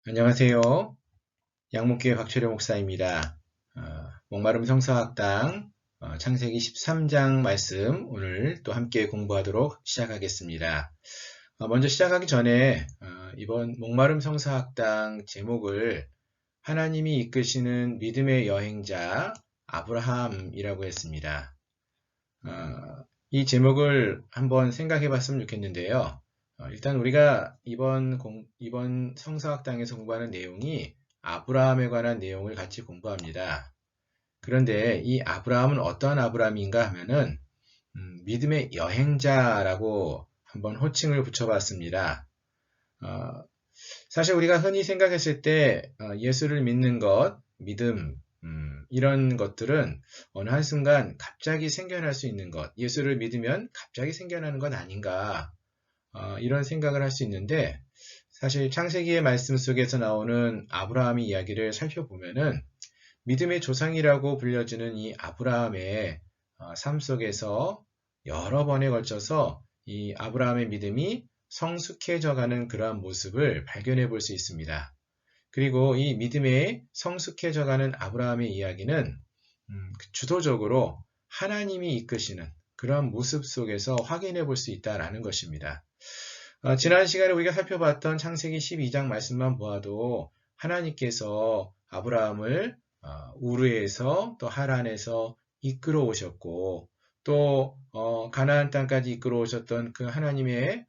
안녕하세요. 양목교회 박철영 목사입니다. 목마름 성서학당 창세기 13장 말씀 오늘 또 함께 공부하도록 시작하겠습니다. 먼저 시작하기 전에 이번 목마름 성서학당 제목을 하나님이 이끄시는 믿음의 여행자 아브라함이라고 했습니다. 이 제목을 한번 생각해 봤으면 좋겠는데요. 일단 우리가 이번 성서학당에서 공부하는 내용이 아브라함에 관한 내용을 같이 공부합니다. 그런데 이 아브라함은 어떤 아브라함인가 하면은 믿음의 여행자라고 한번 호칭을 붙여봤습니다. 사실 우리가 흔히 생각했을 때 예수를 믿는 것, 믿음, 이런 것들은 어느 한순간 갑자기 생겨날 수 있는 것, 예수를 믿으면 갑자기 생겨나는 것 아닌가, 이런 생각을 할 수 있는데, 사실 창세기의 말씀 속에서 나오는 아브라함의 이야기를 살펴보면은 믿음의 조상이라고 불려지는 이 아브라함의 삶 속에서 여러 번에 걸쳐서 이 아브라함의 믿음이 성숙해져가는 그러한 모습을 발견해 볼 수 있습니다. 그리고 이 믿음에 성숙해져가는 아브라함의 이야기는 주도적으로 하나님이 이끄시는 그런 모습 속에서 확인해 볼 수 있다는 것입니다. 지난 시간에 우리가 살펴봤던 창세기 12장 말씀만 보아도 하나님께서 아브라함을 우르에서 또 하란에서 이끌어 오셨고 또 가나안 땅까지 이끌어 오셨던 그 하나님의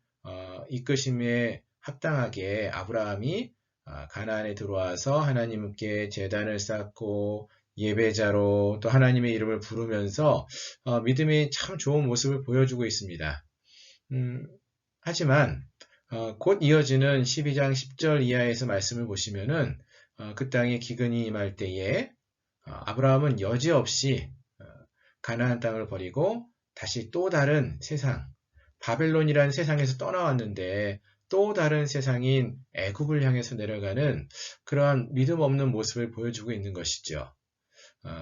이끄심에 합당하게 아브라함이 가나안에 들어와서 하나님께 제단을 쌓고 예배자로 또 하나님의 이름을 부르면서 믿음이 참 좋은 모습을 보여주고 있습니다. 하지만 곧 이어지는 12장 10절 이하에서 말씀을 보시면은 그 땅에 기근이 임할 때에 아브라함은 여지없이 가나안 땅을 버리고 다시 또 다른 세상, 바벨론이라는 세상에서 떠나왔는데 또 다른 세상인 애굽을 향해서 내려가는 그러한 믿음 없는 모습을 보여주고 있는 것이죠.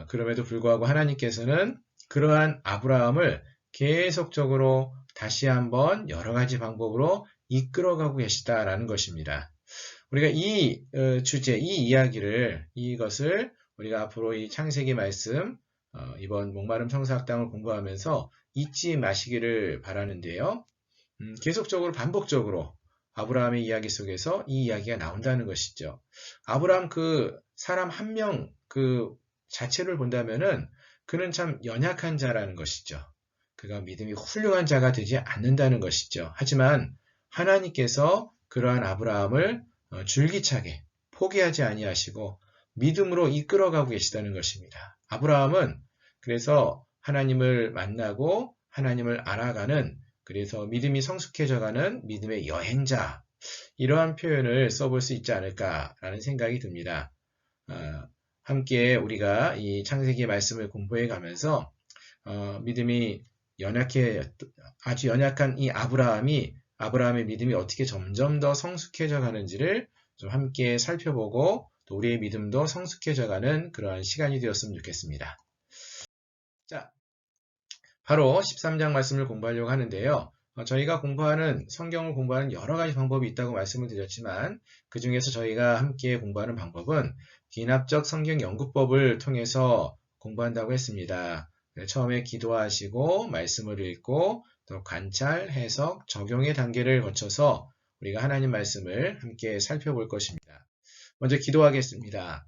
그럼에도 불구하고 하나님께서는 그러한 아브라함을 계속적으로 다시 한번 여러 가지 방법으로 이끌어가고 계시다라는 것입니다. 우리가 이 주제, 이 이야기를, 이것을 우리가 앞으로 이 창세기 말씀, 이번 목마름 성서학당을 공부하면서 잊지 마시기를 바라는데요. 계속적으로 반복적으로 아브라함의 이야기 속에서 이 이야기가 나온다는 것이죠. 아브라함 그 사람 한 명 그 자체를 본다면은 그는 참 연약한 자라는 것이죠. 그가 믿음이 훌륭한 자가 되지 않는다는 것이죠. 하지만 하나님께서 그러한 아브라함을 줄기차게 포기하지 아니하시고 믿음으로 이끌어가고 계시다는 것입니다. 아브라함은 그래서 하나님을 만나고 하나님을 알아가는 그래서 믿음이 성숙해져가는 믿음의 여행자 이러한 표현을 써볼 수 있지 않을까라는 생각이 듭니다. 함께 우리가 이 창세기 말씀을 공부해 가면서 믿음이 아주 연약한 이 아브라함의 믿음이 어떻게 점점 더 성숙해져 가는지를 좀 함께 살펴보고 또 우리의 믿음도 성숙해져 가는 그러한 시간이 되었으면 좋겠습니다. 자, 바로 13장 말씀을 공부하려고 하는데요. 저희가 성경을 공부하는 여러 가지 방법이 있다고 말씀을 드렸지만 그 중에서 저희가 함께 공부하는 방법은 기납적 성경 연구법을 통해서 공부한다고 했습니다. 처음에 기도하시고 말씀을 읽고 또 관찰, 해석, 적용의 단계를 거쳐서 우리가 하나님 말씀을 함께 살펴볼 것입니다. 먼저 기도하겠습니다.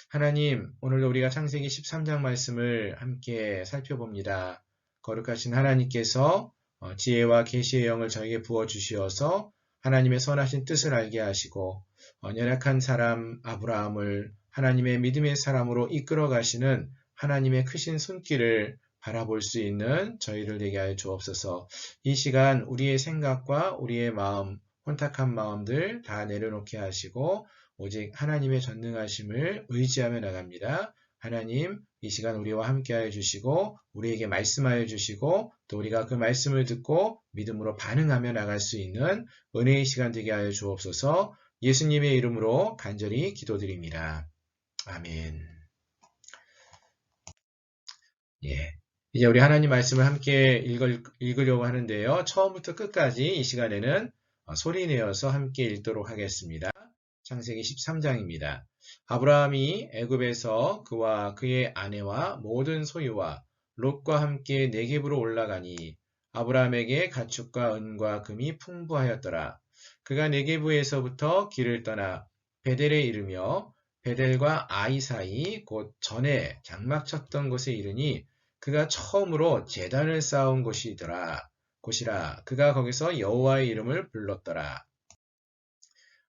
하나님, 오늘도 우리가 창세기 13장 말씀을 함께 살펴봅니다. 거룩하신 하나님께서 지혜와 계시의 영을 저에게 부어주시어서 하나님의 선하신 뜻을 알게 하시고 연약한 사람 아브라함을 하나님의 믿음의 사람으로 이끌어 가시는 하나님의 크신 손길을 바라볼 수 있는 저희를 되게 하여 주옵소서. 이 시간 우리의 생각과 우리의 마음, 혼탁한 마음들 다 내려놓게 하시고 오직 하나님의 전능하심을 의지하며 나갑니다. 하나님, 이 시간 우리와 함께하여 주시고 우리에게 말씀하여 주시고 또 우리가 그 말씀을 듣고 믿음으로 반응하며 나갈 수 있는 은혜의 시간 되게 하여 주옵소서. 예수님의 이름으로 간절히 기도드립니다. 아멘. 예. 이제 우리 하나님 말씀을 함께 읽으려고 하는데요. 처음부터 끝까지 이 시간에는 소리 내어서 함께 읽도록 하겠습니다. 창세기 13장입니다. 아브라함이 애굽에서 그와 그의 아내와 모든 소유와 롯과 함께 네겝으로 올라가니 아브라함에게 가축과 은과 금이 풍부하였더라. 그가 네겝에서부터 길을 떠나 베델에 이르며 베델과 아이 사이 곧 전에 장막 쳤던 곳에 이르니 그가 처음으로 제단을 쌓은 곳이라. 그가 거기서 여호와의 이름을 불렀더라.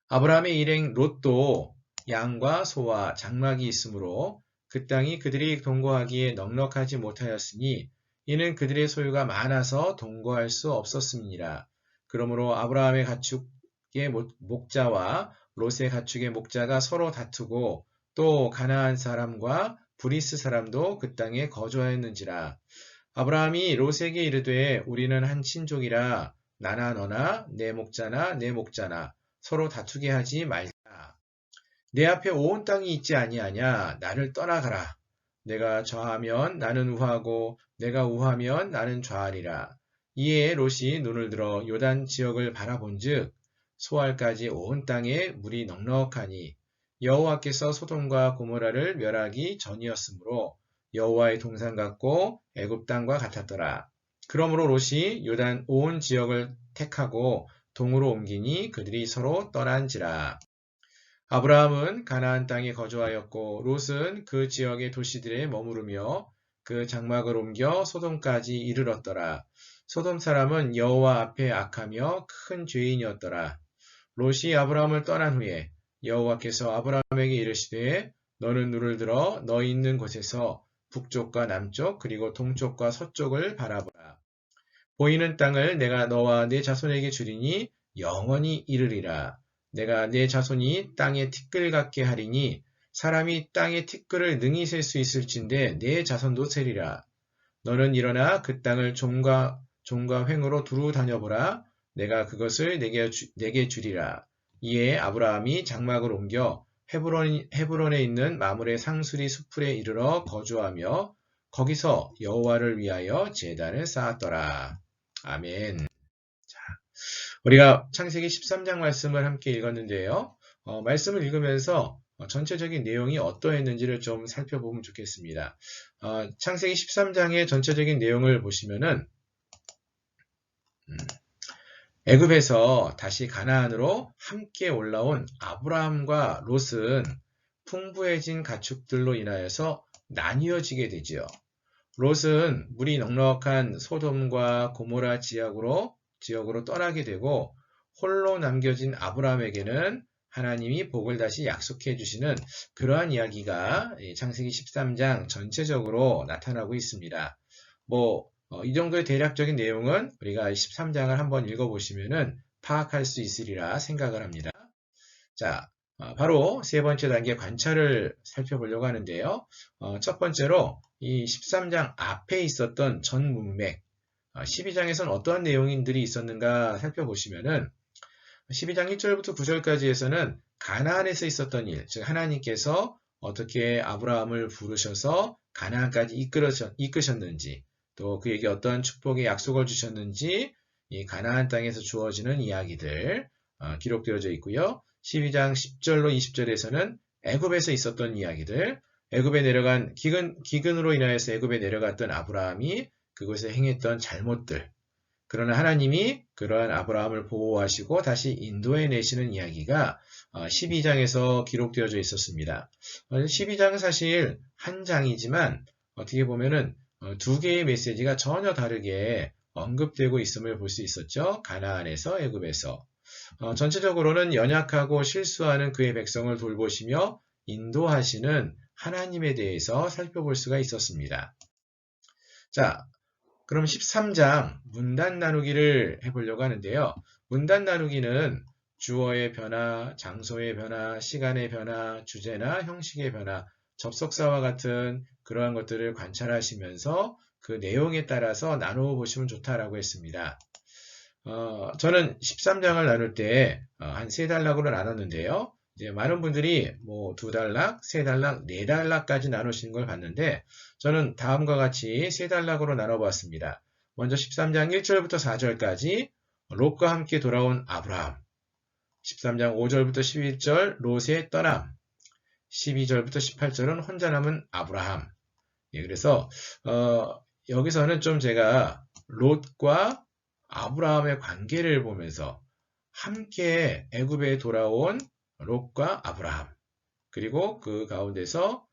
아브라함의 일행 롯도 양과 소와 장막이 있으므로 그 땅이 그들이 동거하기에 넉넉하지 못하였으니 이는 그들의 소유가 많아서 동거할 수 없었음이니라. 그러므로 아브라함의 가축의 목자와 롯의 가축의 목자가 서로 다투고 또 가나안 사람과 브리스 사람도 그 땅에 거주하였는지라. 아브라함이 롯에게 이르되 우리는 한 친족이라 나나 너나 내 목자나 서로 다투게 하지 말자. 내 앞에 온 땅이 있지 아니하냐. 나를 떠나가라. 내가 좌하면 나는 우하고 내가 우하면 나는 좌하리라. 이에 롯이 눈을 들어 요단 지역을 바라본즉 소알까지 온 땅에 물이 넉넉하니 여호와께서 소돔과 고모라를 멸하기 전이었으므로 여호와의 동산 같고 애굽 땅과 같았더라. 그러므로 롯이 요단 온 지역을 택하고 동으로 옮기니 그들이 서로 떠난지라. 아브라함은 가나안 땅에 거주하였고 롯은 그 지역의 도시들에 머무르며 그 장막을 옮겨 소돔까지 이르렀더라. 소돔 사람은 여호와 앞에 악하며 큰 죄인이었더라. 롯이 아브라함을 떠난 후에 여호와께서 아브라함에게 이르시되 너는 눈을 들어 너 있는 곳에서 북쪽과 남쪽 그리고 동쪽과 서쪽을 바라보라. 보이는 땅을 내가 너와 네 자손에게 주리니 영원히 이르리라. 내가 네 자손이 땅에 티끌 같게 하리니 사람이 땅에 티끌을 능히 셀 수 있을진데 네 자손도 세리라. 너는 일어나 그 땅을 종과 횡으로 두루 다녀보라. 내가 그것을 내게 주리라. 이에 아브라함이 장막을 옮겨 헤브론에 있는 마므레 상수리 수풀에 이르러 거주하며 거기서 여호와를 위하여 제단을 쌓았더라. 아멘. 자, 우리가 창세기 13장 말씀을 함께 읽었는데요. 말씀을 읽으면서 전체적인 내용이 어떠했는지를 좀 살펴보면 좋겠습니다. 창세기 13장의 전체적인 내용을 보시면은 애굽에서 다시 가나안으로 함께 올라온 아브라함과 롯은 풍부해진 가축들로 인하여서 나뉘어지게 되지요. 롯은 물이 넉넉한 소돔과 고모라 지역으로 떠나게 되고 홀로 남겨진 아브라함에게는 하나님이 복을 다시 약속해 주시는 그러한 이야기가 창세기 13장 전체적으로 나타나고 있습니다. 이 정도의 대략적인 내용은 우리가 13장을 한번 읽어보시면은 파악할 수 있으리라 생각을 합니다. 자, 바로 세 번째 단계 관찰을 살펴보려고 하는데요. 첫 번째로 이 13장 앞에 있었던 전 문맥, 12장에서는 어떠한 내용들이 있었는가 살펴보시면은 12장 1절부터 9절까지에서는 가나안에서 있었던 일, 즉 하나님께서 어떻게 아브라함을 부르셔서 가나안까지 이끄셨는지, 또 그에게 어떠한 축복의 약속을 주셨는지 이 가나안 땅에서 주어지는 이야기들 기록되어져 있고요. 12장 10절로 20절에서는 애굽에서 있었던 이야기들, 애굽에 내려간 기근으로 인하여서 애굽에 내려갔던 아브라함이 그곳에 행했던 잘못들, 그러나 하나님이 그러한 아브라함을 보호하시고 다시 인도해 내시는 이야기가 12장에서 기록되어져 있었습니다. 12장은 사실 한 장이지만 어떻게 보면은 두 개의 메시지가 전혀 다르게 언급되고 있음을 볼 수 있었죠. 가나안에서 애굽에서. 전체적으로는 연약하고 실수하는 그의 백성을 돌보시며 인도하시는 하나님에 대해서 살펴볼 수가 있었습니다. 자, 그럼 13장 문단 나누기를 해보려고 하는데요. 문단 나누기는 주어의 변화, 장소의 변화, 시간의 변화, 주제나 형식의 변화, 접속사와 같은 그러한 것들을 관찰하시면서 그 내용에 따라서 나누어 보시면 좋다라고 했습니다. 저는 13장을 나눌 때 한 3단락으로 나눴는데요. 이제 많은 분들이 2단락, 3단락, 4단락까지 나누시는 걸 봤는데 저는 다음과 같이 3단락으로 나눠보았습니다. 먼저 13장 1절부터 4절까지 롯과 함께 돌아온 아브라함, 13장 5절부터 11절 롯의 떠남, 12절부터 18절은 혼자 남은 아브라함. 예, 그래서 여기서는 좀 제가 롯과 아브라함의 관계를 보면서 함께 애굽에 돌아온 롯과 아브라함, 그리고 그 가운데서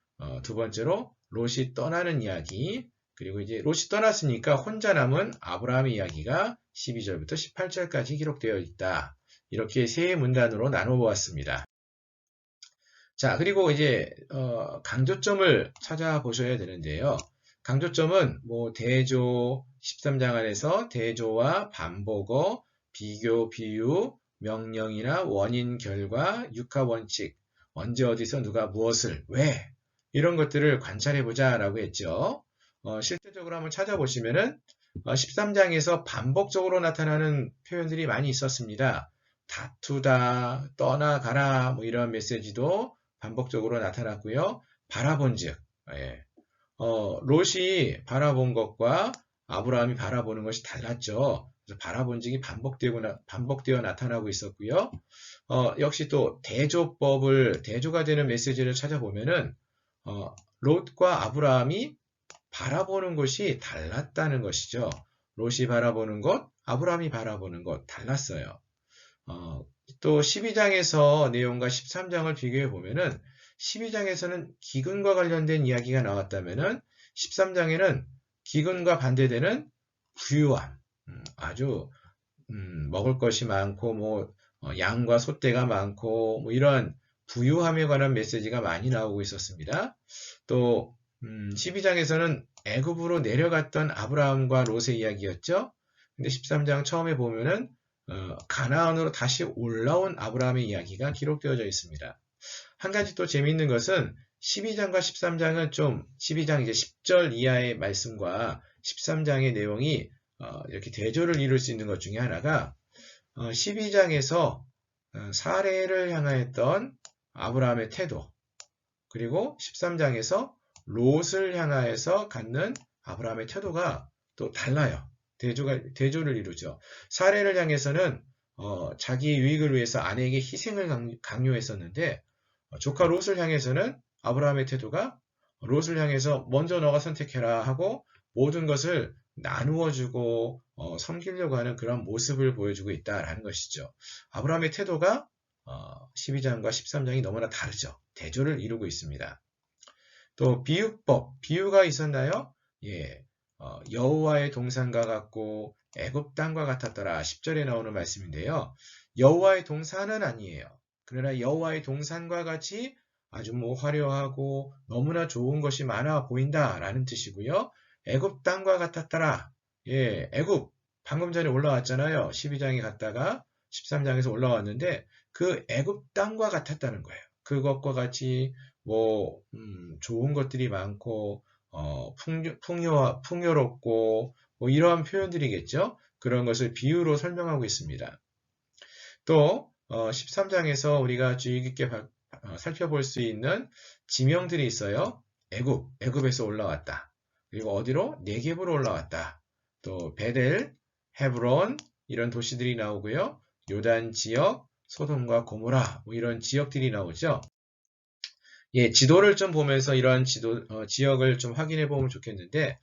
두 번째로 롯이 떠나는 이야기, 그리고 이제 롯이 떠났으니까 혼자 남은 아브라함의 이야기가 12절부터 18절까지 기록되어 있다. 이렇게 세 문단으로 나눠 보았습니다. 자, 그리고 이제 강조점을 찾아보셔야 되는데요. 강조점은 뭐 대조 13장 안에서 대조와 반복어, 비교, 비유, 명령이나 원인, 결과, 육하 원칙, 언제 어디서 누가 무엇을 왜 이런 것들을 관찰해 보자라고 했죠. 실제적으로 한번 찾아보시면은 13장에서 반복적으로 나타나는 표현들이 많이 있었습니다. 다투다, 떠나가라 뭐 이런 메시지도 반복적으로 나타났고요. 바라본즉, 예. 롯이 바라본 것과 아브라함이 바라보는 것이 달랐죠. 그래서 바라본즉이 반복되어 나타나고 있었고요. 역시 또 대조가 되는 메시지를 찾아보면은 롯과 아브라함이 바라보는 것이 달랐다는 것이죠. 롯이 바라보는 것, 아브라함이 바라보는 것 달랐어요. 또 12장에서 내용과 13장을 비교해 보면은 12장에서는 기근과 관련된 이야기가 나왔다면은 13장에는 기근과 반대되는 부유함, 아주 먹을 것이 많고 뭐 양과 소떼가 많고 뭐 이런 부유함에 관한 메시지가 많이 나오고 있었습니다. 또 12장에서는 애굽으로 내려갔던 아브라함과 롯의 이야기였죠. 근데 13장 처음에 보면은 가나안으로 다시 올라온 아브라함의 이야기가 기록되어져 있습니다. 한 가지 또 재미있는 것은 12장과 13장은 좀 12장 이제 10절 이하의 말씀과 13장의 내용이 이렇게 대조를 이룰 수 있는 것 중에 하나가 12장에서 사레를 향하였던 아브라함의 태도, 그리고 13장에서 롯을 향하여서 갖는 아브라함의 태도가 또 달라요. 대조를 이루죠. 사레를 향해서는 자기 유익을 위해서 아내에게 희생을 강요했었는데 조카 롯을 향해서는 아브라함의 태도가 롯을 향해서 먼저 너가 선택해라 하고 모든 것을 나누어 주고 섬기려고 하는 그런 모습을 보여주고 있다라는 것이죠. 아브라함의 태도가 12장과 13장이 너무나 다르죠. 대조를 이루고 있습니다. 또 비유법, 비유가 있었나요? 예, 여호와의 동산과 같고 애굽 땅과 같았더라. 10절에 나오는 말씀인데요. 여호와의 동산은 아니에요. 그러나 여호와의 동산과 같이 아주 뭐 화려하고 너무나 좋은 것이 많아 보인다라는 뜻이고요. 애굽 땅과 같았더라. 예, 애굽 방금 전에 올라왔잖아요. 12장에 갔다가 13장에서 올라왔는데 그 애굽 땅과 같았다는 거예요. 그것과 같이 뭐 좋은 것들이 많고 풍요롭고 뭐 이러한 표현들이겠죠. 그런 것을 비유로 설명하고 있습니다. 또 13장에서 우리가 주의 깊게 살펴볼 수 있는 지명들이 있어요. 애굽에서 올라왔다. 그리고 어디로? 네겝으로 올라왔다. 또 베델, 헤브론 이런 도시들이 나오고요. 요단 지역, 소돔과 고모라 뭐 이런 지역들이 나오죠. 예, 지도를 좀 보면서 이런 지역을 좀 확인해 보면 좋겠는데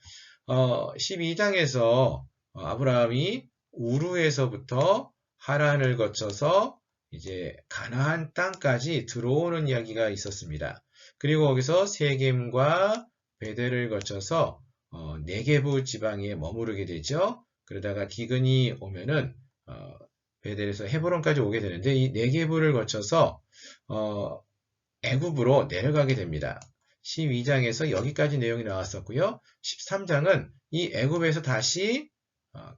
12장에서 아브라함이 우르에서부터 하란을 거쳐서 이제 가나안 땅까지 들어오는 이야기가 있었습니다. 그리고 거기서 세겜과 베델을 거쳐서 네게부 지방에 머무르게 되죠. 그러다가 기근이 오면은 베델에서 헤브론까지 오게 되는데 이 네게부를 거쳐서 애굽으로 내려가게 됩니다. 12장에서 여기까지 내용이 나왔었고요. 13장은 이 애굽에서 다시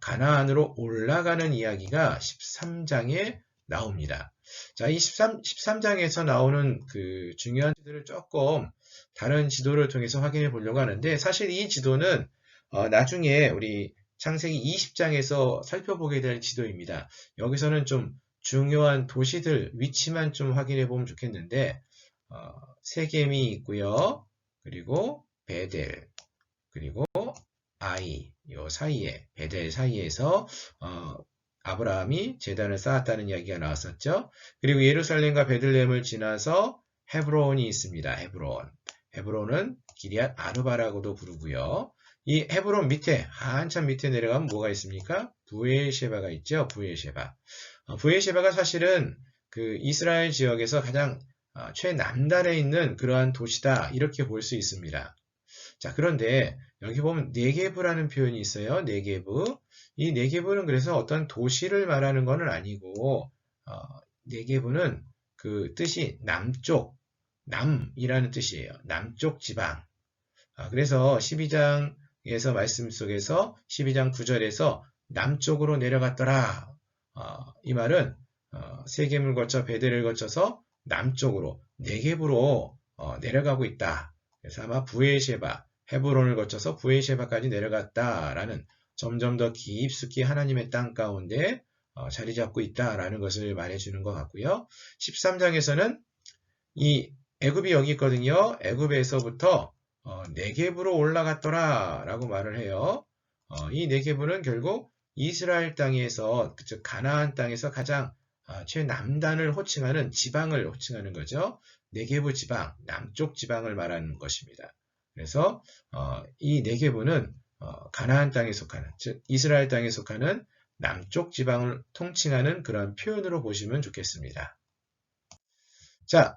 가나안으로 올라가는 이야기가 13장에 나옵니다. 자, 이 13장에서 나오는 그 중요한 지도를 조금 다른 지도를 통해서 확인해 보려고 하는데 사실 이 지도는 나중에 우리 창세기 20장에서 살펴보게 될 지도입니다. 여기서는 좀 중요한 도시들 위치만 좀 확인해 보면 좋겠는데 세겜이 있고요. 그리고 베델, 그리고 아이 요 사이에 베델 사이에서 아브라함이 제단을 쌓았다는 이야기가 나왔었죠. 그리고 예루살렘과 베들레헴을 지나서 헤브론이 있습니다. 헤브론은 기리앗 아르바라고도 부르고요. 이 헤브론 밑에 한참 밑에 내려가면 뭐가 있습니까? 부에셰바가 있죠. 부에셰바가 사실은 그 이스라엘 지역에서 가장 최남단에 있는 그러한 도시다 이렇게 볼 수 있습니다. 자, 그런데 여기 보면 네게브라는 표현이 있어요. 네게브. 이 네게브는 그래서 어떤 도시를 말하는 것은 아니고 네게브는 그 뜻이 남쪽, 남이라는 뜻이에요. 남쪽 지방. 그래서 12장에서 말씀 속에서 12장 9절에서 남쪽으로 내려갔더라. 이 말은 세겜을 거쳐 베델을 거쳐서 남쪽으로 네겝으로 내려가고 있다. 그래서 아마 부에셰바, 헤브론을 거쳐서 부에셰바까지 내려갔다라는 점점 더 깊숙이 하나님의 땅 가운데 자리 잡고 있다라는 것을 말해주는 것 같고요. 13장에서는 이 애굽이 여기 있거든요. 애굽에서부터 네겝으로 올라갔더라 라고 말을 해요. 이 네겝은 결국 이스라엘 땅에서, 즉 가나안 땅에서 가장 최남단을 호칭하는 지방을 호칭하는 거죠. 네겝 지방, 남쪽 지방을 말하는 것입니다. 그래서 이 네겝은 가나안 땅에 속하는, 즉 이스라엘 땅에 속하는 남쪽 지방을 통칭하는 그런 표현으로 보시면 좋겠습니다. 자,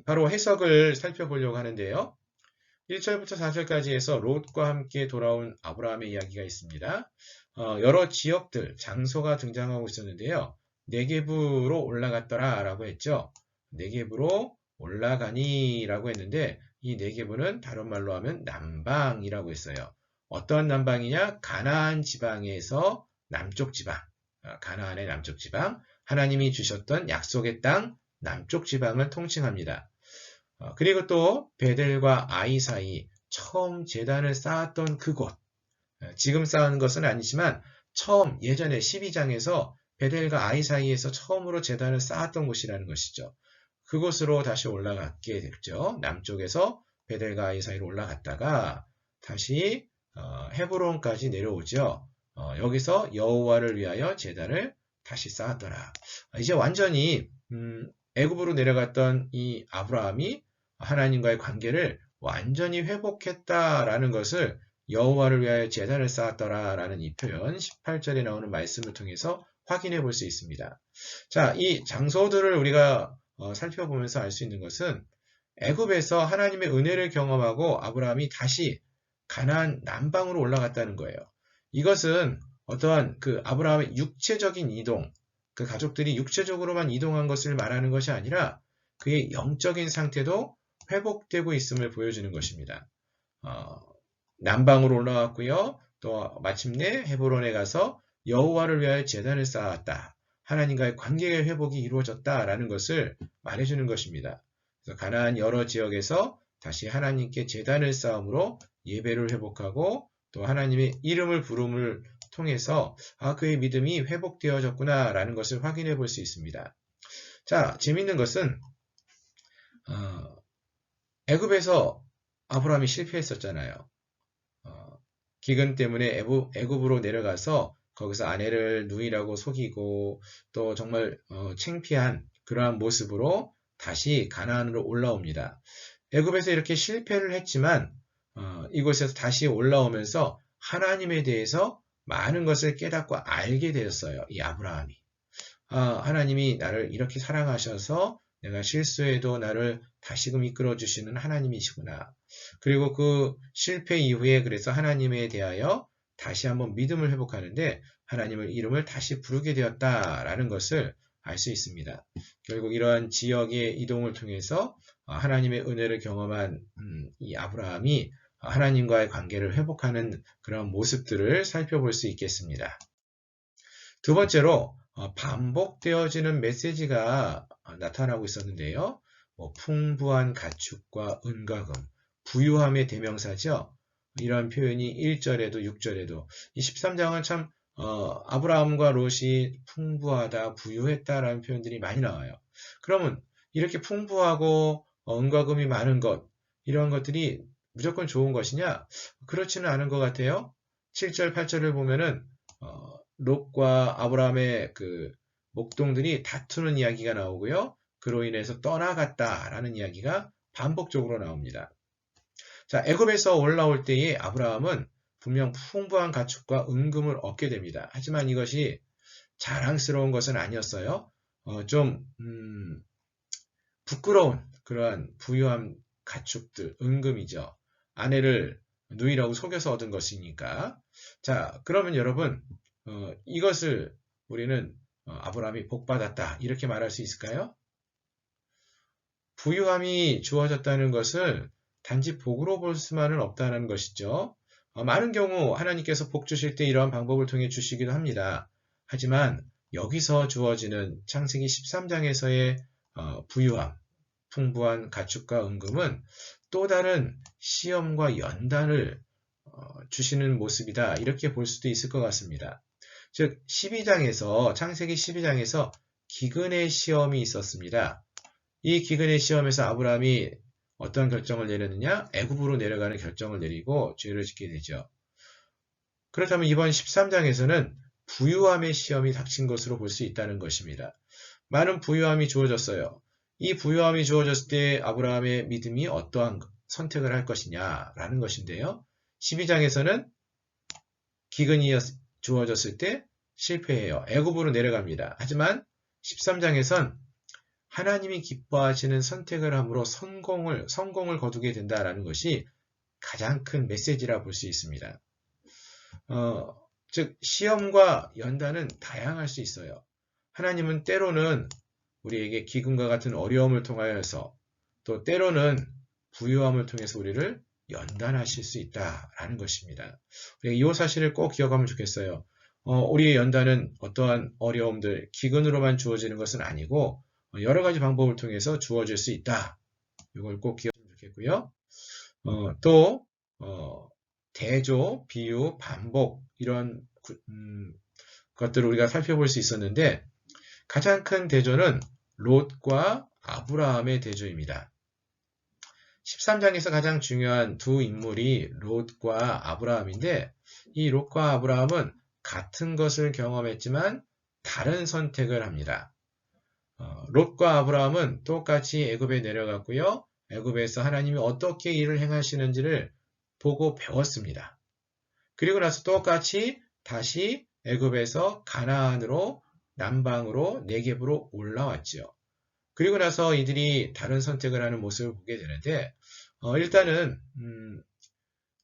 바로 해석을 살펴보려고 하는데요. 1절부터 4절까지 해서 롯과 함께 돌아온 아브라함의 이야기가 있습니다. 여러 지역들, 장소가 등장하고 있었는데요. 네겝으로 올라갔더라 라고 했죠. 네겝으로 올라가니 라고 했는데 이 네겝은 다른 말로 하면 남방이라고 했어요. 어떤 남방이냐? 가나안 지방에서 남쪽 지방, 가나안의 남쪽 지방, 하나님이 주셨던 약속의 땅 남쪽 지방을 통칭합니다. 그리고 또 베델과 아이 사이 처음 제단을 쌓았던 그곳, 지금 쌓은 것은 아니지만 처음 예전에 12장에서 베델과 아이 사이에서 처음으로 제단을 쌓았던 곳이라는 것이죠. 그곳으로 다시 올라가게 됐죠. 남쪽에서 베델과 아이 사이로 올라갔다가 다시 헤브론까지 내려오죠. 여기서 여호와를 위하여 제단을 다시 쌓았더라. 이제 완전히 애굽으로 내려갔던 이 아브라함이 하나님과의 관계를 완전히 회복했다라는 것을 여호와를 위하여 제단을 쌓았더라라는 이 표현 18절에 나오는 말씀을 통해서 확인해 볼 수 있습니다. 자, 이 장소들을 우리가 살펴보면서 알 수 있는 것은 애굽에서 하나님의 은혜를 경험하고 아브라함이 다시 가나안 남방으로 올라갔다는 거예요. 이것은 어떠한 그 아브라함의 육체적인 이동, 그 가족들이 육체적으로만 이동한 것을 말하는 것이 아니라 그의 영적인 상태도 회복되고 있음을 보여주는 것입니다. 남방으로 올라갔고요. 또 마침내 헤브론에 가서 여호와를 위하여 제단을 쌓았다. 하나님과의 관계의 회복이 이루어졌다라는 것을 말해주는 것입니다. 그래서 가나안 여러 지역에서 다시 하나님께 제단을 쌓음으로 예배를 회복하고 또 하나님의 이름을 부름을 통해서 그의 믿음이 회복되어졌구나라는 것을 확인해 볼 수 있습니다. 자, 재미있는 것은 애굽에서 아브라함이 실패했었잖아요. 기근 때문에 애굽으로 내려가서 거기서 아내를 누이라고 속이고 또 정말 창피한 그러한 모습으로 다시 가나안으로 올라옵니다. 애굽에서 이렇게 실패를 했지만 이곳에서 다시 올라오면서 하나님에 대해서 많은 것을 깨닫고 알게 되었어요. 이 아브라함이. 하나님이 나를 이렇게 사랑하셔서 내가 실수해도 나를 다시금 이끌어 주시는 하나님이시구나. 그리고 그 실패 이후에 그래서 하나님에 대하여 다시 한번 믿음을 회복하는데 하나님의 이름을 다시 부르게 되었다라는 것을 알 수 있습니다. 결국 이러한 지역의 이동을 통해서 하나님의 은혜를 경험한 이 아브라함이 하나님과의 관계를 회복하는 그런 모습들을 살펴볼 수 있겠습니다. 두 번째로 반복되어지는 메시지가 나타나고 있었는데요. 풍부한 가축과 은과 금, 부유함의 대명사죠. 이런 표현이 1절에도 6절에도 이 13장은 참 아브라함과 롯이 풍부하다, 부유했다라는 표현들이 많이 나와요. 그러면 이렇게 풍부하고 은과 금이 많은 것, 이런 것들이 무조건 좋은 것이냐? 그렇지는 않은 것 같아요. 7절, 8절을 보면은 롯과 아브라함의 그 목동들이 다투는 이야기가 나오고요. 그로 인해서 떠나갔다라는 이야기가 반복적으로 나옵니다. 자, 애굽에서 올라올 때에 아브라함은 분명 풍부한 가축과 은금을 얻게 됩니다. 하지만 이것이 자랑스러운 것은 아니었어요. 좀 부끄러운 그러한 부유한 가축들, 은금이죠. 아내를 누이라고 속여서 얻은 것이니까. 자, 그러면 여러분 이것을 우리는 아브라함이 복받았다 이렇게 말할 수 있을까요? 부유함이 주어졌다는 것을 단지 복으로 볼 수만은 없다는 것이죠. 많은 경우 하나님께서 복 주실 때 이러한 방법을 통해 주시기도 합니다. 하지만 여기서 주어지는 창세기 13장에서의 부유함, 풍부한 가축과 은금은 또 다른 시험과 연단을 주시는 모습이다. 이렇게 볼 수도 있을 것 같습니다. 즉 창세기 12장에서 기근의 시험이 있었습니다. 이 기근의 시험에서 아브라함이 어떤 결정을 내렸느냐? 애굽으로 내려가는 결정을 내리고 죄를 짓게 되죠. 그렇다면 이번 13장에서는 부유함의 시험이 닥친 것으로 볼 수 있다는 것입니다. 많은 부유함이 주어졌어요. 이 부유함이 주어졌을 때 아브라함의 믿음이 어떠한 선택을 할 것이냐라는 것인데요. 12장에서는 기근이 주어졌을 때 실패해요. 애굽으로 내려갑니다. 하지만 13장에선 하나님이 기뻐하시는 선택을 함으로 성공을 거두게 된다라는 것이 가장 큰 메시지라 볼 수 있습니다. 즉 시험과 연단은 다양할 수 있어요. 하나님은 때로는 우리에게 기근과 같은 어려움을 통하여서 또 때로는 부유함을 통해서 우리를 연단하실 수 있다라는 것입니다. 우리가 이 사실을 꼭 기억하면 좋겠어요. 우리의 연단은 어떠한 어려움들, 기근으로만 주어지는 것은 아니고 여러 가지 방법을 통해서 주어질 수 있다. 이걸 꼭 기억하면 좋겠고요. 또 대조, 비유, 반복 이런 것들을 우리가 살펴볼 수 있었는데 가장 큰 대조는 롯과 아브라함의 대조입니다. 13장에서 가장 중요한 두 인물이 롯과 아브라함인데 이 롯과 아브라함은 같은 것을 경험했지만 다른 선택을 합니다. 롯과 아브라함은 똑같이 애굽에 내려갔고요. 애굽에서 하나님이 어떻게 일을 행하시는지를 보고 배웠습니다. 그리고 나서 똑같이 다시 애굽에서 가나안으로 남방으로 네겝으로 올라왔죠. 그리고 나서 이들이 다른 선택을 하는 모습을 보게 되는데 일단은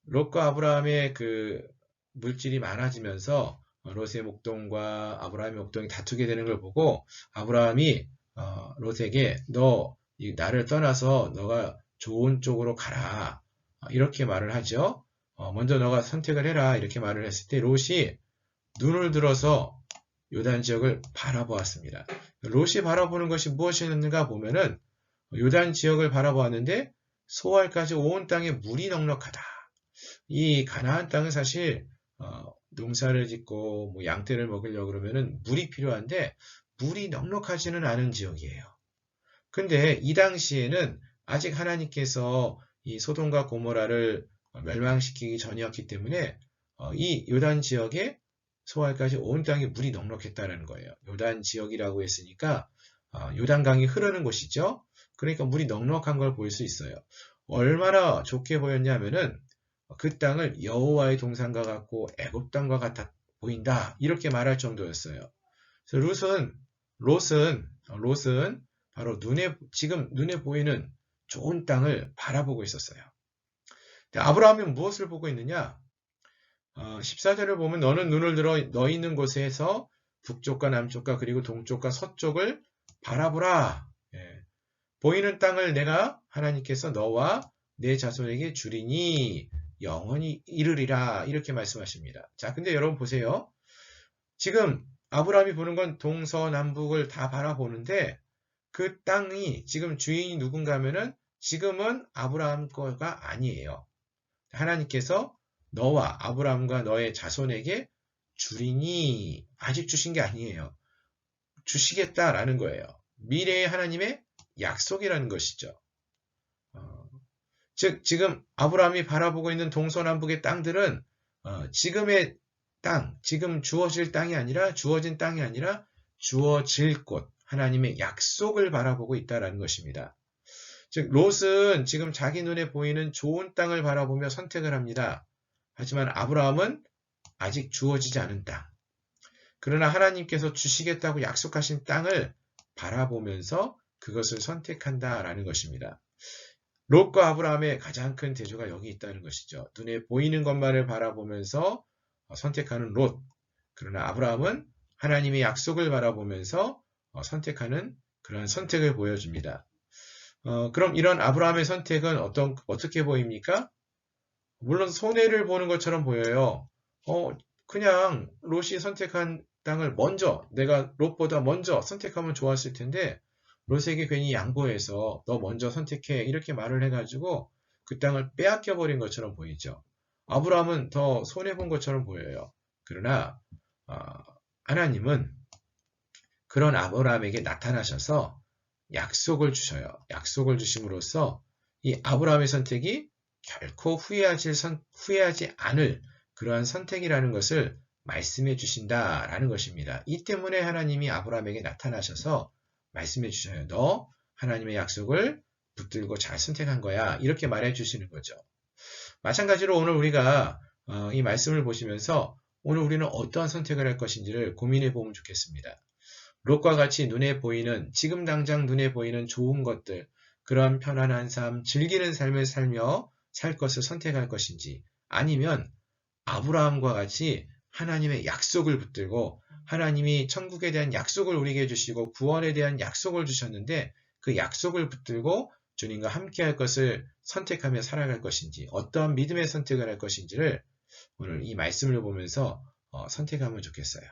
롯과 아브라함의 그 물질이 많아지면서 롯의 목동과 아브라함의 목동이 다투게 되는 걸 보고 아브라함이 롯에게 너 나를 떠나서 너가 좋은 쪽으로 가라 이렇게 말을 하죠. 먼저 너가 선택을 해라 이렇게 말을 했을 때 롯이 눈을 들어서 요단 지역을 바라보았습니다. 롯이 바라보는 것이 무엇이었는가 보면은 요단 지역을 바라보았는데 소알까지 온 땅에 물이 넉넉하다. 이 가나안 땅은 사실 농사를 짓고 뭐 양떼를 먹으려고 그러면은 물이 필요한데 물이 넉넉하지는 않은 지역이에요. 근데 이 당시에는 아직 하나님께서 이 소돔과 고모라를 멸망시키기 전이었기 때문에 이 요단 지역에 소알까지 온 땅에 물이 넉넉했다는 거예요. 요단 지역이라고 했으니까 요단강이 흐르는 곳이죠. 그러니까 물이 넉넉한 걸 볼 수 있어요. 얼마나 좋게 보였냐면은 그 땅을 여호와의 동산과 같고 애굽 땅과 같아 보인다 이렇게 말할 정도였어요. 그래서 롯은 바로 지금 눈에 보이는 좋은 땅을 바라보고 있었어요. 아브라함은 무엇을 보고 있느냐? 14절을 보면 너는 눈을 들어 너 있는 곳에서 북쪽과 남쪽과 그리고 동쪽과 서쪽을 바라보라. 보이는 땅을 내가 하나님께서 너와 내 자손에게 주리니 영원히 이르리라 이렇게 말씀하십니다. 자, 근데 여러분 보세요. 지금 아브라함이 보는 건 동서남북을 다 바라보는데 그 땅이 지금 주인이 누군가 하면은 지금은 아브라함 거가 아니에요. 하나님께서 너와 아브라함과 너의 자손에게 주리니 아직 주신 게 아니에요. 주시겠다라는 거예요. 미래의 하나님의 약속이라는 것이죠. 즉 지금 아브라함이 바라보고 있는 동서남북의 땅들은 지금의 땅, 지금 주어질 땅이 아니라 주어진 땅이 아니라 주어질 곳, 하나님의 약속을 바라보고 있다라는 것입니다. 즉 롯은 지금 자기 눈에 보이는 좋은 땅을 바라보며 선택을 합니다. 하지만 아브라함은 아직 주어지지 않은 땅, 그러나 하나님께서 주시겠다고 약속하신 땅을 바라보면서 그것을 선택한다라는 것입니다. 롯과 아브라함의 가장 큰 대조가 여기 있다는 것이죠. 눈에 보이는 것만을 바라보면서 선택하는 롯, 그러나 아브라함은 하나님의 약속을 바라보면서 선택하는 그런 선택을 보여줍니다. 그럼 이런 아브라함의 선택은 어떻게 보입니까? 물론 손해를 보는 것처럼 보여요. 그냥 롯이 선택한 땅을 내가 롯보다 먼저 선택하면 좋았을 텐데 롯에게 괜히 양보해서 너 먼저 선택해 이렇게 말을 해가지고 그 땅을 빼앗겨 버린 것처럼 보이죠. 아브라함은 더 손해본 것처럼 보여요. 그러나 하나님은 그런 아브라함에게 나타나셔서 약속을 주셔요. 약속을 주심으로써 이 아브라함의 선택이 결코 후회하지 않을 그러한 선택이라는 것을 말씀해 주신다라는 것입니다. 이 때문에 하나님이 아브라함에게 나타나셔서 말씀해 주셔요. 너 하나님의 약속을 붙들고 잘 선택한 거야. 이렇게 말해 주시는 거죠. 마찬가지로 오늘 우리가 이 말씀을 보시면서 오늘 우리는 어떠한 선택을 할 것인지를 고민해 보면 좋겠습니다. 롯과 같이 지금 당장 눈에 보이는 좋은 것들, 그런 편안한 삶, 즐기는 삶을 살며 살 것을 선택할 것인지, 아니면 아브라함과 같이 하나님의 약속을 붙들고 하나님이 천국에 대한 약속을 우리에게 해주시고 구원에 대한 약속을 주셨는데 그 약속을 붙들고 주님과 함께할 것을 선택하며 살아갈 것인지, 어떠한 믿음의 선택을 할 것인지를 오늘 이 말씀을 보면서 선택하면 좋겠어요.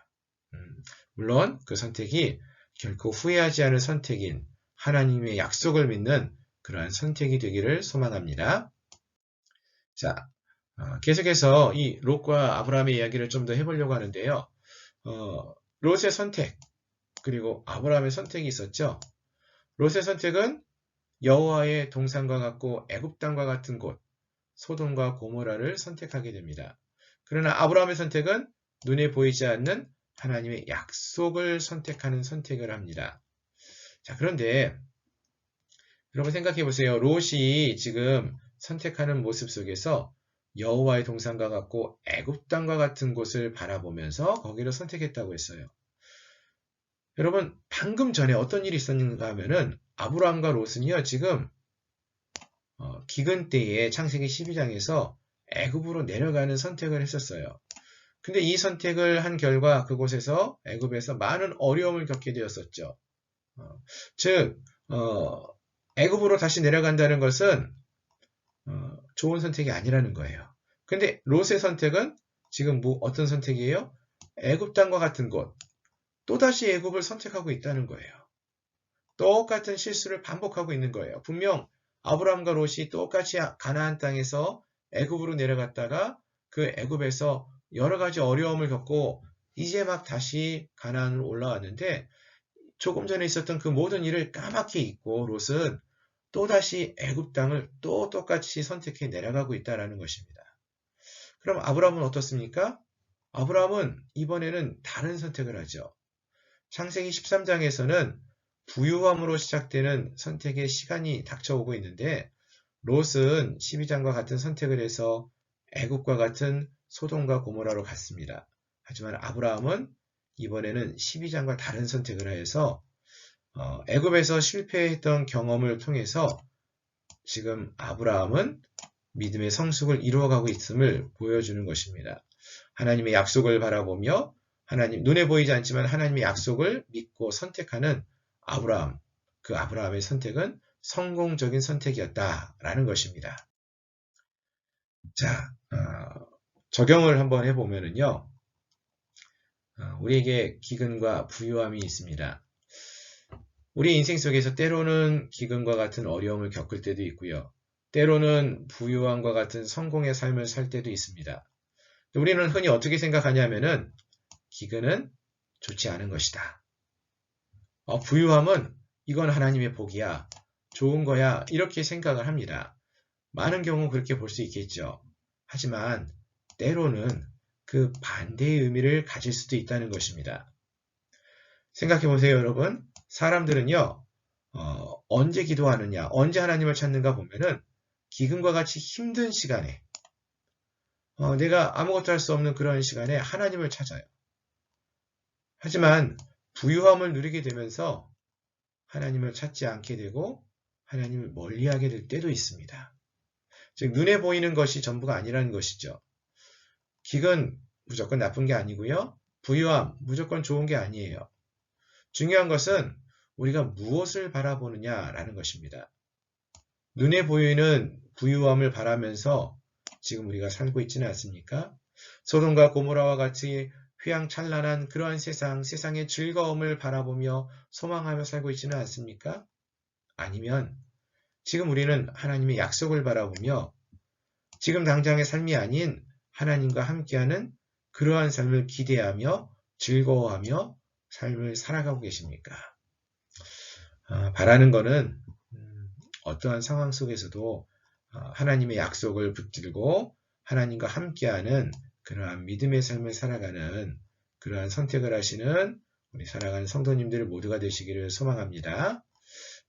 물론 그 선택이 결코 후회하지 않을 선택인 하나님의 약속을 믿는 그러한 선택이 되기를 소망합니다. 자, 계속해서 이 롯과 아브라함의 이야기를 좀 더 해보려고 하는데요. 롯의 선택 그리고 아브라함의 선택이 있었죠. 롯의 선택은 여호와의 동산과 같고 애굽 땅과 같은 곳 소돔과 고모라를 선택하게 됩니다. 그러나 아브라함의 선택은 눈에 보이지 않는 하나님의 약속을 선택하는 선택을 합니다. 자, 그런데 여러분 생각해 보세요. 롯이 지금 선택하는 모습 속에서 여호와의 동산과 같고 애굽 땅과 같은 곳을 바라보면서 거기를 선택했다고 했어요. 여러분 방금 전에 어떤 일이 있었는가 하면은 아브라함과 롯은요 지금 기근 때에 창세기 12장에서 애굽으로 내려가는 선택을 했었어요. 근데 이 선택을 한 결과 그곳에서 애굽에서 많은 어려움을 겪게 되었었죠. 즉 애굽으로 다시 내려간다는 것은 좋은 선택이 아니라는 거예요. 근데 롯의 선택은 지금 어떤 선택이에요? 애굽 땅과 같은 곳, 또다시 애굽을 선택하고 있다는 거예요. 똑같은 실수를 반복하고 있는 거예요. 분명 아브라함과 롯이 똑같이 가나안 땅에서 애굽으로 내려갔다가 그 애굽에서 여러 가지 어려움을 겪고 이제 막 다시 가나안으로 올라왔는데 조금 전에 있었던 그 모든 일을 까맣게 잊고 롯은 또다시 애굽 땅을 또 똑같이 선택해 내려가고 있다는 것입니다. 그럼 아브라함은 어떻습니까? 아브라함은 이번에는 다른 선택을 하죠. 창세기 13장에서는 부유함으로 시작되는 선택의 시간이 닥쳐오고 있는데 롯은 12장과 같은 선택을 해서 애굽과 같은 소돔과 고모라로 갔습니다. 하지만 아브라함은 이번에는 12장과 다른 선택을 해서 애굽에서 실패했던 경험을 통해서 지금 아브라함은 믿음의 성숙을 이루어가고 있음을 보여주는 것입니다. 하나님의 약속을 바라보며 눈에 보이지 않지만 하나님의 약속을 믿고 선택하는 아브라함, 그 아브라함의 선택은 성공적인 선택이었다라는 것입니다. 자, 적용을 한번 해보면은요, 우리에게 기근과 부유함이 있습니다. 우리 인생 속에서 때로는 기근과 같은 어려움을 겪을 때도 있고요. 때로는 부유함과 같은 성공의 삶을 살 때도 있습니다. 우리는 흔히 어떻게 생각하냐면은 기근은 좋지 않은 것이다. 부유함은 이건 하나님의 복이야. 좋은 거야. 이렇게 생각을 합니다. 많은 경우 그렇게 볼 수 있겠죠. 하지만 때로는 그 반대의 의미를 가질 수도 있다는 것입니다. 생각해 보세요, 여러분. 사람들은요, 언제 기도하느냐, 언제 하나님을 찾는가 보면은 기근과 같이 힘든 시간에, 내가 아무것도 할 수 없는 그런 시간에 하나님을 찾아요. 하지만 부유함을 누리게 되면서 하나님을 찾지 않게 되고 하나님을 멀리하게 될 때도 있습니다. 즉 눈에 보이는 것이 전부가 아니라는 것이죠. 기근 무조건 나쁜 게 아니고요. 부유함 무조건 좋은 게 아니에요. 중요한 것은 우리가 무엇을 바라보느냐라는 것입니다. 눈에 보이는 부유함을 바라면서 지금 우리가 살고 있지는 않습니까? 소돔과 고모라와 같이 휘황찬란한 그러한 세상의 즐거움을 바라보며 소망하며 살고 있지는 않습니까? 아니면 지금 우리는 하나님의 약속을 바라보며 지금 당장의 삶이 아닌 하나님과 함께하는 그러한 삶을 기대하며 즐거워하며 삶을 살아가고 계십니까? 바라는 것은 어떠한 상황 속에서도 하나님의 약속을 붙들고 하나님과 함께하는 그러한 믿음의 삶을 살아가는 그러한 선택을 하시는 우리 사랑하는 성도님들 모두가 되시기를 소망합니다.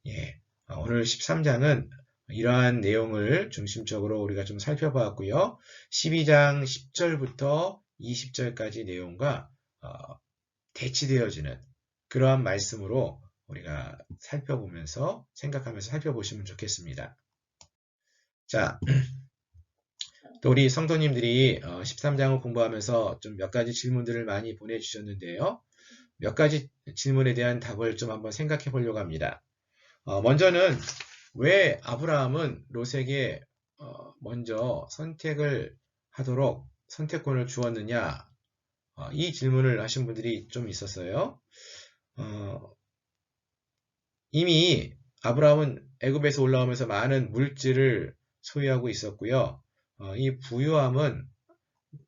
예, 오늘 13장은 이러한 내용을 중심적으로 우리가 좀 살펴보았고요. 12장 10절부터 20절까지 내용과 대치되어지는 그러한 말씀으로 우리가 살펴보면서 생각하면서 살펴보시면 좋겠습니다. 자, 또 우리 성도님들이 13장을 공부하면서 좀 몇 가지 질문들을 많이 보내주셨는데요. 몇 가지 질문에 대한 답을 좀 한번 생각해 보려고 합니다. 먼저는 왜 아브라함은 롯에게 먼저 선택을 하도록 선택권을 주었느냐? 이 질문을 하신 분들이 좀 있었어요. 이미 아브라함은 애굽에서 올라오면서 많은 물질을 소유하고 있었고요. 이 부유함은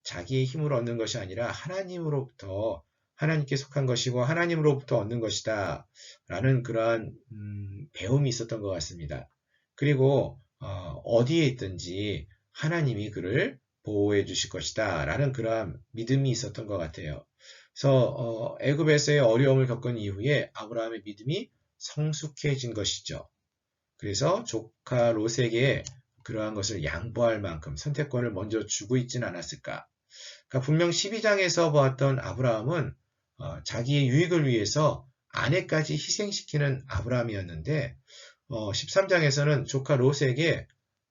자기의 힘으로 얻는 것이 아니라 하나님으로부터 하나님께 속한 것이고 하나님으로부터 얻는 것이다 라는 그러한 배움이 있었던 것 같습니다. 그리고 어디에 있든지 하나님이 그를 보호해 주실 것이다 라는 그러한 믿음이 있었던 것 같아요. 그래서 애굽에서의 어려움을 겪은 이후에 아브라함의 믿음이 성숙해진 것이죠. 그래서 조카 롯에게 그러한 것을 양보할 만큼 선택권을 먼저 주고 있지는 않았을까. 그러니까 분명 12장에서 보았던 아브라함은 자기의 유익을 위해서 아내까지 희생시키는 아브라함이었는데 13장에서는 조카 롯에게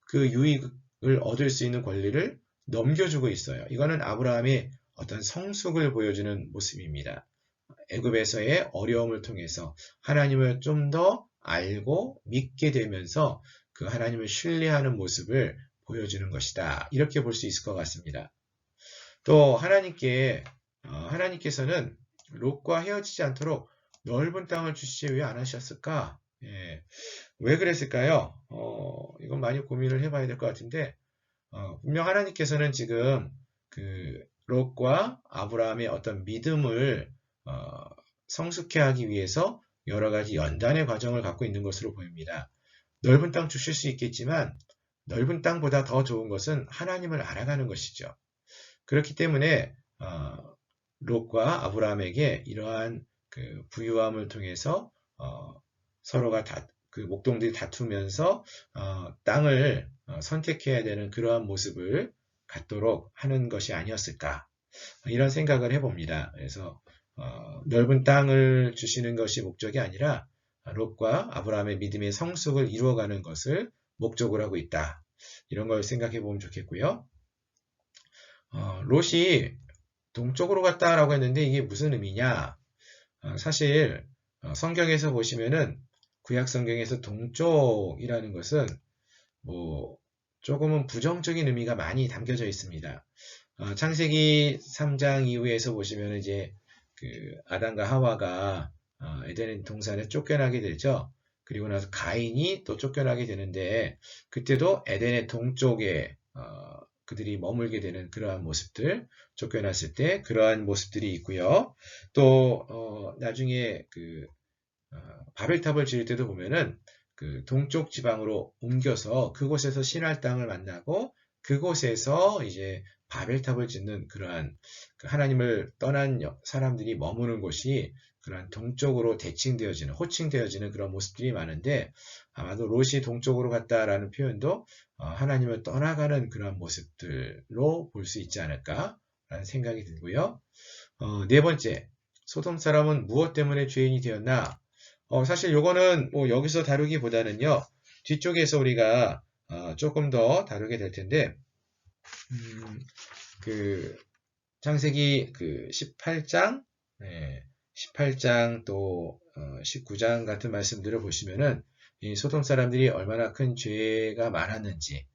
그 유익을 얻을 수 있는 권리를 넘겨주고 있어요. 이거는 아브라함의 어떤 성숙을 보여주는 모습입니다. 애굽에서의 어려움을 통해서 하나님을 좀 더 알고 믿게 되면서 그 하나님을 신뢰하는 모습을 보여주는 것이다. 이렇게 볼 수 있을 것 같습니다. 또 하나님께서는 롯과 헤어지지 않도록 넓은 땅을 주시지 왜 안 하셨을까? 예, 왜 그랬을까요? 이건 많이 고민을 해봐야 될 것 같은데 분명 하나님께서는 지금 그 롯과 아브라함의 어떤 믿음을 성숙해 하기 위해서 여러 가지 연단의 과정을 갖고 있는 것으로 보입니다. 넓은 땅 주실 수 있겠지만 넓은 땅보다 더 좋은 것은 하나님을 알아가는 것이죠. 그렇기 때문에 롯과 아브라함에게 이러한 그 부유함을 통해서 서로가 그 목동들이 다투면서 땅을 선택해야 되는 그러한 모습을 갖도록 하는 것이 아니었을까 이런 생각을 해봅니다. 그래서 넓은 땅을 주시는 것이 목적이 아니라 롯과 아브라함의 믿음의 성숙을 이루어가는 것을 목적으로 하고 있다. 이런 걸 생각해 보면 좋겠고요. 롯이 동쪽으로 갔다라고 했는데 이게 무슨 의미냐? 사실 성경에서 보시면은 구약 성경에서 동쪽이라는 것은 뭐 조금은 부정적인 의미가 많이 담겨져 있습니다. 창세기 3장 이후에서 보시면 이제 그 아담과 하와가 에덴 동산에 쫓겨나게 되죠. 그리고 나서 가인이 또 쫓겨나게 되는데 그때도 에덴의 동쪽에 그들이 머물게 되는 그러한 모습들, 쫓겨났을 때 그러한 모습들이 있고요. 또 나중에 그 바벨탑을 지을 때도 보면은 그 동쪽 지방으로 옮겨서 그곳에서 신할 땅을 만나고 그곳에서 이제 바벨탑을 짓는 그러한 하나님을 떠난 사람들이 머무는 곳이 그러한 동쪽으로 대칭되어지는, 호칭되어지는 그런 모습들이 많은데 아마도 롯이 동쪽으로 갔다라는 표현도 하나님을 떠나가는 그런 모습들로 볼 수 있지 않을까라는 생각이 들고요. 네 번째, 소돔 사람은 무엇 때문에 죄인이 되었나? 사실 요거는 뭐 여기서 다루기보다는요, 뒤쪽에서 우리가 조금 더 다루게 될 텐데, 그 창세기 그 18장, 18장 또 19장 같은 말씀들을 보시면은 이 소돔 사람들이 얼마나 큰 죄가 많았는지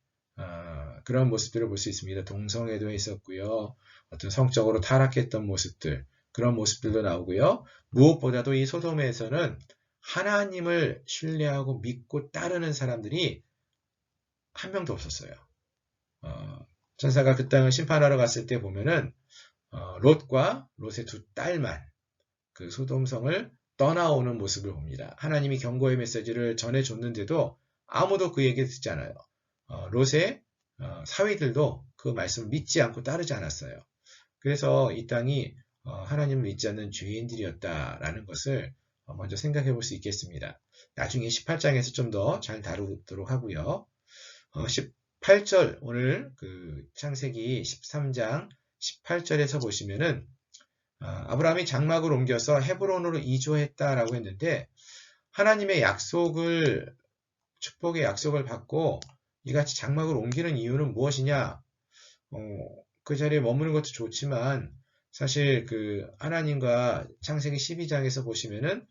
그런 모습들을 볼 수 있습니다. 동성애도 있었고요. 어떤 성적으로 타락했던 모습들, 그런 모습들도 나오고요. 무엇보다도 이 소돔에서는 하나님을 신뢰하고 믿고 따르는 사람들이 한 명도 없었어요. 천사가 그 땅을 심판하러 갔을 때 보면은 롯과 롯의 두 딸만 그 소돔성을 떠나오는 모습을 봅니다. 하나님이 경고의 메시지를 전해줬는데도 아무도 그 얘기를 듣지 않아요. 롯의 사위들도 그 말씀을 믿지 않고 따르지 않았어요. 그래서 이 땅이 하나님을 믿지 않는 죄인들이었다라는 것을 먼저 생각해 볼 수 있겠습니다. 나중에 18장에서 좀 더 잘 다루도록 하고요. 18절 오늘 그 창세기 13장 18절에서 보시면은 아브라함이 장막을 옮겨서 헤브론으로 이주했다라고 했는데 하나님의 약속을 축복의 약속을 받고 이같이 장막을 옮기는 이유는 무엇이냐? 그 자리에 머무는 것도 좋지만 사실 그 하나님과 창세기 12장에서 보시면은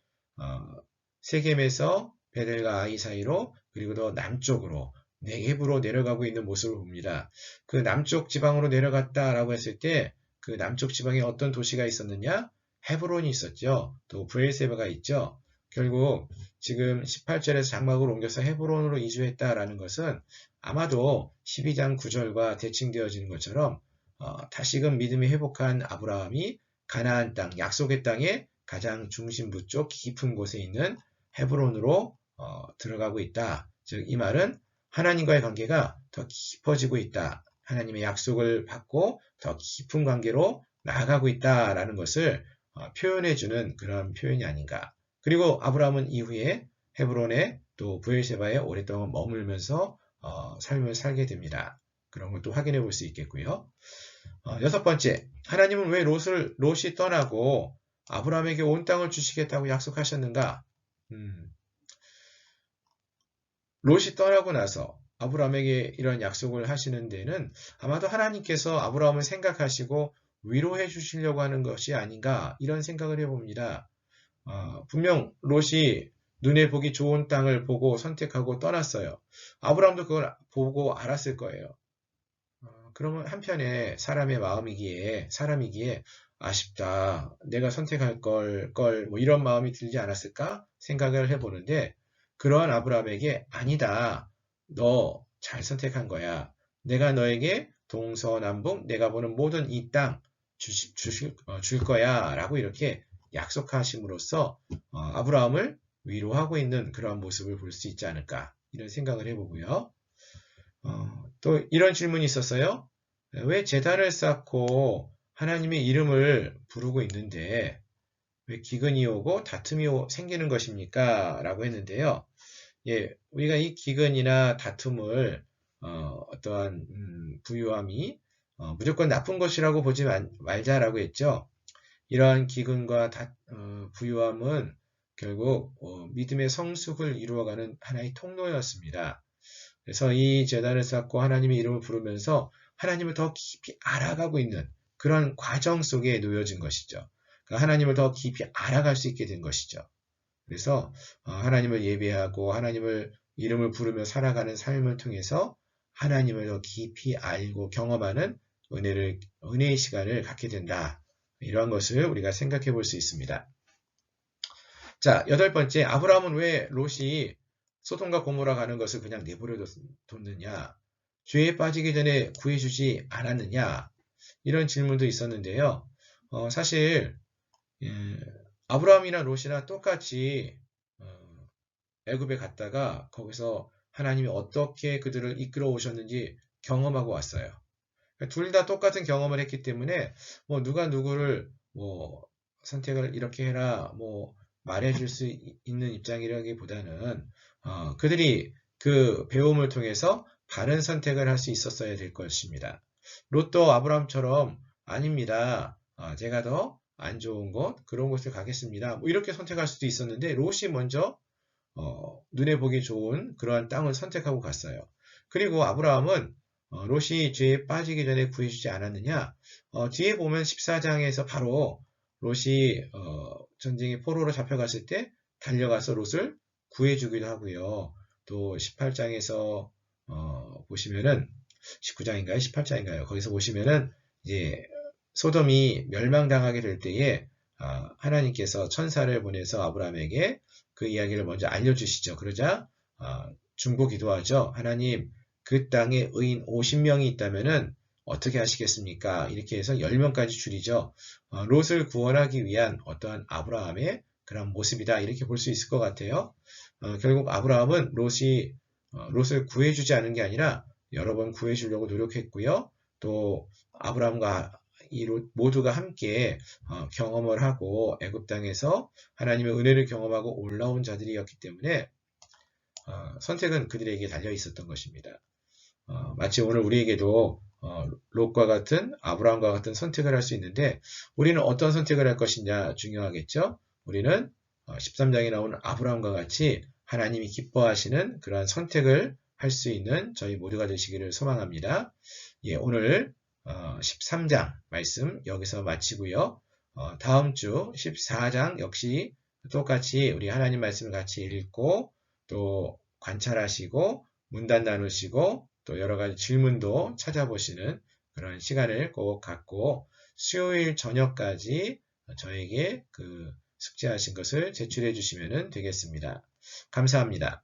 세겜에서 베델과 아이 사이로 그리고 더 남쪽으로 네겝으로 내려가고 있는 모습을 봅니다. 그 남쪽 지방으로 내려갔다라고 했을 때 그 남쪽 지방에 어떤 도시가 있었느냐? 헤브론이 있었죠. 또 브엘세바가 있죠. 결국 지금 18절에서 장막을 옮겨서 헤브론으로 이주했다라는 것은 아마도 12장 9절과 대칭되어지는 것처럼 다시금 믿음이 회복한 아브라함이 가나안 땅, 약속의 땅의 가장 중심부 쪽 깊은 곳에 있는 헤브론으로 들어가고 있다. 즉 이 말은 하나님과의 관계가 더 깊어지고 있다. 하나님의 약속을 받고 더 깊은 관계로 나아가고 있다라는 것을 표현해주는 그런 표현이 아닌가. 그리고 아브라함은 이후에 헤브론에 또 브엘세바에 오랫동안 머물면서 삶을 살게 됩니다. 그런 것도 확인해 볼 수 있겠고요. 여섯 번째, 하나님은 왜 롯이 떠나고 아브라함에게 온 땅을 주시겠다고 약속하셨는가? 롯이 떠나고 나서 아브라함에게 이런 약속을 하시는 데는 아마도 하나님께서 아브라함을 생각하시고 위로해 주시려고 하는 것이 아닌가 이런 생각을 해봅니다. 분명 롯이 눈에 보기 좋은 땅을 보고 선택하고 떠났어요. 아브라함도 그걸 보고 알았을 거예요. 그러면 한편에 사람이기에 아쉽다. 내가 선택할 걸, 뭐 이런 마음이 들지 않았을까 생각을 해보는데 그러한 아브라함에게 아니다. 너 잘 선택한 거야. 내가 너에게 동서남북 내가 보는 모든 이 땅 줄 거야. 라고 이렇게 약속하심으로써 아브라함을 위로하고 있는 그런 모습을 볼 수 있지 않을까 이런 생각을 해보고요. 또 이런 질문이 있었어요. 왜 제단을 쌓고 하나님의 이름을 부르고 있는데 왜 기근이 오고 다툼이 생기는 것입니까? 라고 했는데요. 예, 우리가 이 기근이나 다툼을 어떠한 부유함이 무조건 나쁜 것이라고 보지 말자라고 했죠. 이러한 기근과 부유함은 결국 믿음의 성숙을 이루어가는 하나의 통로였습니다. 그래서 이 제단을 쌓고 하나님의 이름을 부르면서 하나님을 더 깊이 알아가고 있는 그런 과정 속에 놓여진 것이죠. 그러니까 하나님을 더 깊이 알아갈 수 있게 된 것이죠. 그래서 하나님을 예배하고 하나님을 이름을 부르며 살아가는 삶을 통해서 하나님을 더 깊이 알고 경험하는 은혜의 시간을 갖게 된다. 이러한 것을 우리가 생각해 볼 수 있습니다. 자, 여덟 번째, 아브라함은 왜 롯이 소돔과 고모라 가는 것을 그냥 내버려 뒀느냐? 죄에 빠지기 전에 구해주지 않았느냐? 이런 질문도 있었는데요. 사실 아브라함이나 롯이나 똑같이 애굽에 갔다가 거기서 하나님이 어떻게 그들을 이끌어 오셨는지 경험하고 왔어요. 둘 다 똑같은 경험을 했기 때문에 뭐 누가 누구를 뭐 선택을 이렇게 해라 뭐 말해줄 수 있는 입장이라기보다는 그들이 그 배움을 통해서 바른 선택을 할 수 있었어야 될 것입니다. 롯도 아브라함처럼 아닙니다. 제가 더 안 좋은 곳 그런 곳을 가겠습니다. 뭐 이렇게 선택할 수도 있었는데 롯이 먼저 눈에 보기 좋은 그러한 땅을 선택하고 갔어요. 그리고 아브라함은 롯이 죄에 빠지기 전에 구해주지 않았느냐? 뒤에 보면 14장에서 바로 롯이 전쟁의 포로로 잡혀갔을 때 달려가서 롯을 구해주기도 하고요. 또 18장에서 보시면은 19장인가요? 18장인가요? 거기서 보시면은 이제 소돔이 멸망당하게 될 때에 하나님께서 천사를 보내서 아브라함에게 그 이야기를 먼저 알려주시죠. 그러자 중보 기도하죠. 하나님, 그 땅에 의인 50명이 있다면은 어떻게 하시겠습니까? 이렇게 해서 10명까지 줄이죠. 롯을 구원하기 위한 어떠한 아브라함의 그런 모습이다. 이렇게 볼 수 있을 것 같아요. 결국 아브라함은 롯을 구해주지 않은 게 아니라 여러 번 구해주려고 노력했고요. 또 아브라함과 이 롯 모두가 함께 경험을 하고 애굽 땅에서 하나님의 은혜를 경험하고 올라온 자들이었기 때문에 선택은 그들에게 달려 있었던 것입니다. 마치 오늘 우리에게도 롯과 같은 아브라함과 같은 선택을 할 수 있는데 우리는 어떤 선택을 할 것이냐 중요하겠죠. 우리는 13장에 나오는 아브라함과 같이 하나님이 기뻐하시는 그러한 선택을 할 수 있는 저희 모두가 되시기를 소망합니다. 예, 오늘 13장 말씀 여기서 마치고요. 다음 주 14장 역시 똑같이 우리 하나님 말씀을 같이 읽고 또 관찰하시고 문단 나누시고 또 여러 가지 질문도 찾아보시는 그런 시간을 꼭 갖고 수요일 저녁까지 저에게 그 숙제하신 것을 제출해 주시면 되겠습니다. 감사합니다.